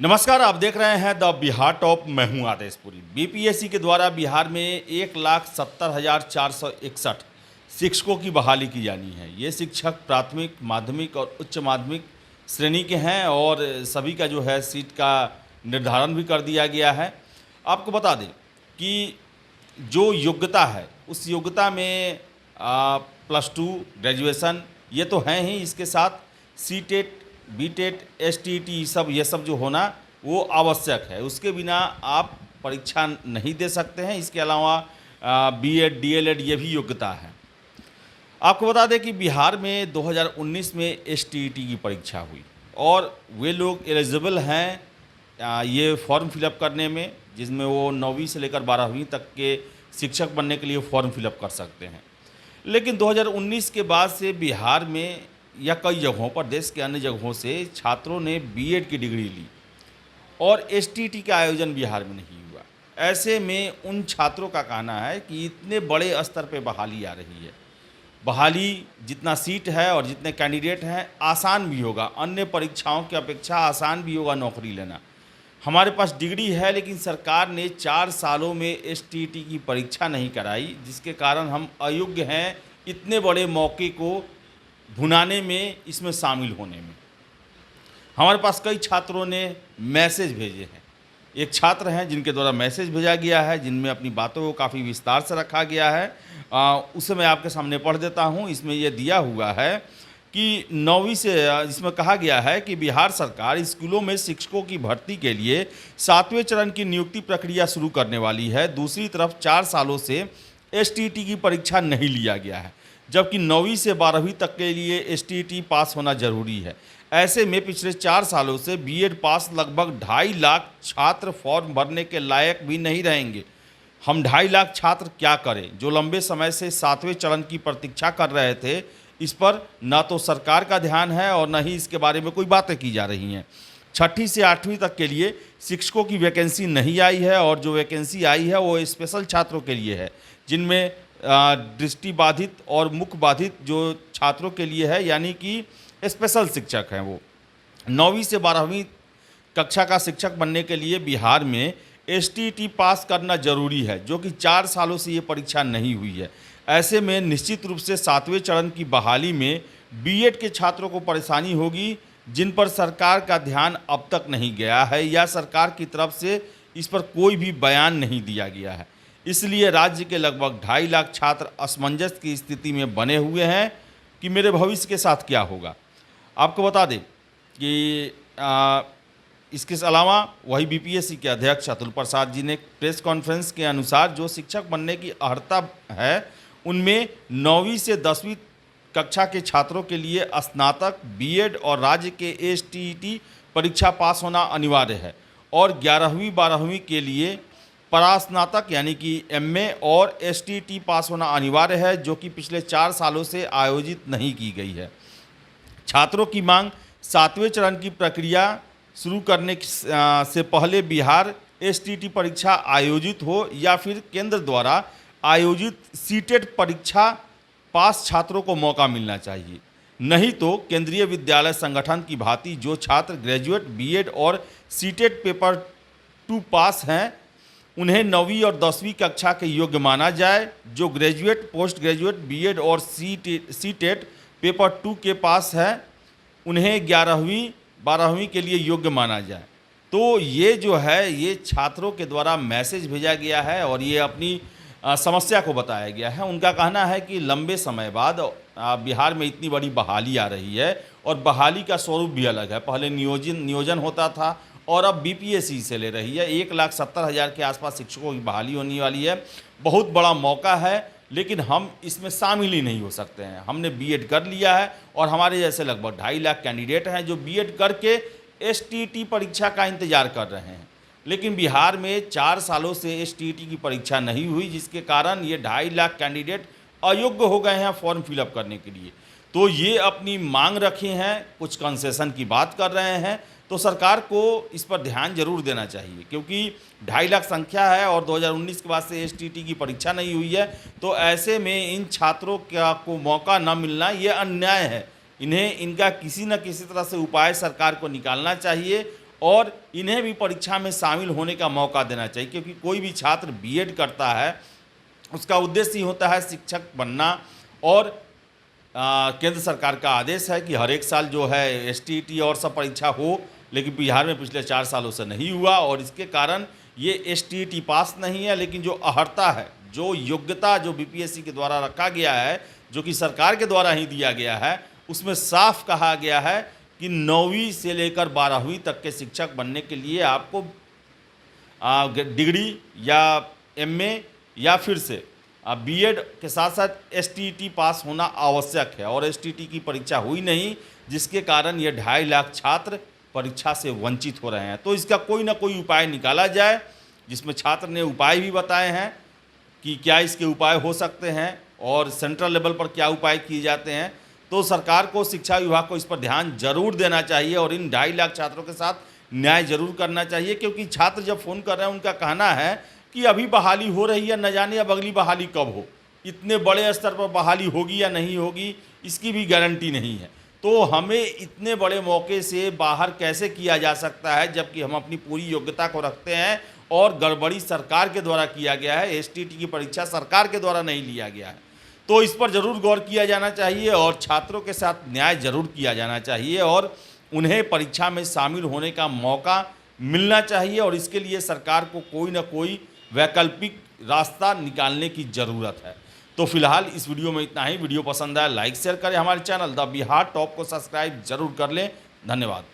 नमस्कार, आप देख रहे हैं द बिहार टॉप। मैं हूं आदेशपुरी। बीपीएससी के द्वारा बिहार में 1,70,461 शिक्षकों की बहाली की जानी है। ये शिक्षक प्राथमिक, माध्यमिक और उच्च माध्यमिक श्रेणी के हैं और सभी का जो है सीट का निर्धारण भी कर दिया गया है। आपको बता दें कि जो योग्यता है उस योग्यता में +2 ग्रेजुएशन ये तो हैं ही, इसके साथ सीटेट, बीटेट, एसटीटी ये सब जो होना वो आवश्यक है। उसके बिना आप परीक्षा नहीं दे सकते हैं। इसके अलावा बीएड, डीएलएड ये भी योग्यता है। आपको बता दें कि बिहार में 2019 में एसटीईटी की परीक्षा हुई और वे लोग एलिजिबल हैं ये फॉर्म फिलअप करने में, जिसमें वो 9वीं से लेकर 12वीं तक के शिक्षक बनने के लिए फॉर्म फिलअप कर सकते हैं। लेकिन 2019 के बाद से बिहार में या कई जगहों पर, देश के अन्य जगहों से छात्रों ने बीएड की डिग्री ली और एसटीटी का आयोजन बिहार में नहीं हुआ। ऐसे में उन छात्रों का कहना है कि इतने बड़े स्तर पे बहाली आ रही है, बहाली जितना सीट है और जितने कैंडिडेट हैं आसान भी होगा, अन्य परीक्षाओं की अपेक्षा आसान भी होगा नौकरी लेना। हमारे पास डिग्री है लेकिन सरकार ने 4 सालों में एसटीटी की परीक्षा नहीं कराई, जिसके कारण हम अयोग्य हैं इतने बड़े मौके को भुनाने में, इसमें शामिल होने में। हमारे पास कई छात्रों ने मैसेज भेजे हैं। एक छात्र हैं जिनके द्वारा मैसेज भेजा गया है, जिनमें अपनी बातों को काफ़ी विस्तार से रखा गया है। उसे मैं आपके सामने पढ़ देता हूं। इसमें यह दिया हुआ है कि 9वीं से इसमें कहा गया है कि बिहार सरकार स्कूलों में शिक्षकों की भर्ती के लिए 7वें चरण की नियुक्ति प्रक्रिया शुरू करने वाली है। दूसरी तरफ 4 सालों से एसटीटी की परीक्षा नहीं लिया गया है, जबकि 9वीं से 12वीं तक के लिए एसटीटी पास होना जरूरी है। ऐसे में पिछले 4 सालों से बीएड पास लगभग 2.5 लाख छात्र फॉर्म भरने के लायक भी नहीं रहेंगे। हम 2.5 लाख छात्र क्या करें जो लंबे समय से 7वें चरण की प्रतीक्षा कर रहे थे। इस पर न तो सरकार का ध्यान है और न ही इसके बारे में कोई बातें की जा रही हैं। 6ठी से 8वीं तक के लिए शिक्षकों की वैकेंसी नहीं आई है और जो वैकेंसी आई है वो स्पेशल छात्रों के लिए है, जिनमें दृष्टिबाधित और मुख बाधित जो छात्रों के लिए है, यानी कि स्पेशल शिक्षक हैं। वो 9वीं से 12वीं कक्षा का शिक्षक बनने के लिए बिहार में एसटीटी पास करना जरूरी है, जो कि 4 सालों से ये परीक्षा नहीं हुई है। ऐसे में निश्चित रूप से 7वें चरण की बहाली में बीएड के छात्रों को परेशानी होगी, जिन पर सरकार का ध्यान अब तक नहीं गया है या सरकार की तरफ से इस पर कोई भी बयान नहीं दिया गया है। इसलिए राज्य के लगभग 2.5 लाख छात्र असमंजस की स्थिति में बने हुए हैं कि मेरे भविष्य के साथ क्या होगा। आपको बता दें कि इसके अलावा वही बीपीएससी के अध्यक्ष अतुल प्रसाद जी ने प्रेस कॉन्फ्रेंस के अनुसार जो शिक्षक बनने की अर्हता है उनमें 9वीं से 10वीं कक्षा के छात्रों के लिए स्नातक, बीएड और राज्य के एसटीईटी परीक्षा पास होना अनिवार्य है और 11वीं 12वीं के लिए परास्नातक यानी कि एमए और एसटीटी पास होना अनिवार्य है, जो कि पिछले 4 सालों से आयोजित नहीं की गई है। छात्रों की मांग 7वें चरण की प्रक्रिया शुरू करने से पहले बिहार एसटीटी परीक्षा आयोजित हो या फिर केंद्र द्वारा आयोजित सीटेट परीक्षा पास छात्रों को मौका मिलना चाहिए। नहीं तो केंद्रीय विद्यालय संगठन की भांति जो छात्र ग्रेजुएट, बीएड और सीटेट पेपर 2 पास हैं उन्हें 9वीं और 10वीं कक्षा के योग्य माना जाए। जो ग्रेजुएट, पोस्ट ग्रेजुएट, बीएड और सीटेट पेपर 2 के पास है उन्हें 11वीं 12वीं के लिए योग्य माना जाए। तो ये जो है ये छात्रों के द्वारा मैसेज भेजा गया है और ये अपनी समस्या को बताया गया है। उनका कहना है कि लंबे समय बाद बिहार में इतनी बड़ी बहाली आ रही है और बहाली का स्वरूप भी अलग है। पहले नियोजन होता था और अब बीपीएससी से ले रही है। 1,70,000 के आसपास शिक्षकों की बहाली होने वाली है। बहुत बड़ा मौका है, लेकिन हम इसमें शामिल ही नहीं हो सकते हैं। हमने बीएड कर लिया है और हमारे जैसे लगभग 2.5 लाख कैंडिडेट हैं जो बीएड करके एसटीटी परीक्षा का इंतजार कर रहे हैं। लेकिन बिहार में 4 सालों से एसटीटी की परीक्षा नहीं हुई, जिसके कारण ये 2.5 लाख कैंडिडेट अयोग्य हो गए हैं फॉर्म फिलअप करने के लिए। तो ये अपनी मांग रखे हैं, कुछ कंसेशन की बात कर रहे हैं। तो सरकार को इस पर ध्यान जरूर देना चाहिए, क्योंकि 2.5 लाख संख्या है और 2019 के बाद से एसटीटी की परीक्षा नहीं हुई है। तो ऐसे में इन छात्रों को मौका न मिलना ये अन्याय है। इन्हें इनका किसी न किसी तरह से उपाय सरकार को निकालना चाहिए और इन्हें भी परीक्षा में शामिल होने का मौका देना चाहिए, क्योंकि कोई भी छात्र बीएड करता है उसका उद्देश्य ही होता है शिक्षक बनना। और केंद्र सरकार का आदेश है कि हर एक साल जो है एसटीईटी और सब परीक्षा हो, लेकिन बिहार में पिछले 4 सालों से नहीं हुआ और इसके कारण ये एसटीईटी पास नहीं है। लेकिन जो अर्हता है, जो योग्यता जो बीपीएससी के द्वारा रखा गया है, जो कि सरकार के द्वारा ही दिया गया है, उसमें साफ कहा गया है कि 9वीं से लेकर 12वीं तक के शिक्षक बनने के लिए आपको डिग्री या एमए या फिर से बीएड के साथ साथ एसटीईटी पास होना आवश्यक है। और एसटीईटी की परीक्षा हुई नहीं, जिसके कारण ये 2.5 लाख छात्र परीक्षा से वंचित हो रहे हैं। तो इसका कोई ना कोई उपाय निकाला जाए, जिसमें छात्र ने उपाय भी बताए हैं कि क्या इसके उपाय हो सकते हैं और सेंट्रल लेवल पर क्या उपाय किए जाते हैं। तो सरकार को, शिक्षा विभाग को इस पर ध्यान जरूर देना चाहिए और इन 2.5 लाख छात्रों के साथ न्याय जरूर करना चाहिए, क्योंकि छात्र जब फ़ोन कर रहे हैं उनका कहना है कि अभी बहाली हो रही है, न जाने अब अगली बहाली कब हो, इतने बड़े स्तर पर बहाली होगी या नहीं होगी इसकी भी गारंटी नहीं है। तो हमें इतने बड़े मौके से बाहर कैसे किया जा सकता है, जबकि हम अपनी पूरी योग्यता को रखते हैं और गड़बड़ी सरकार के द्वारा किया गया है। एसटीईटी की परीक्षा सरकार के द्वारा नहीं लिया गया है। तो इस पर ज़रूर गौर किया जाना चाहिए और छात्रों के साथ न्याय जरूर किया जाना चाहिए और उन्हें परीक्षा में शामिल होने का मौका मिलना चाहिए। और इसके लिए सरकार को कोई ना कोई वैकल्पिक रास्ता निकालने की ज़रूरत है। तो फिलहाल इस वीडियो में इतना ही। वीडियो पसंद आया लाइक शेयर करें, हमारे चैनल द बिहार टॉप को सब्सक्राइब जरूर कर लें। धन्यवाद।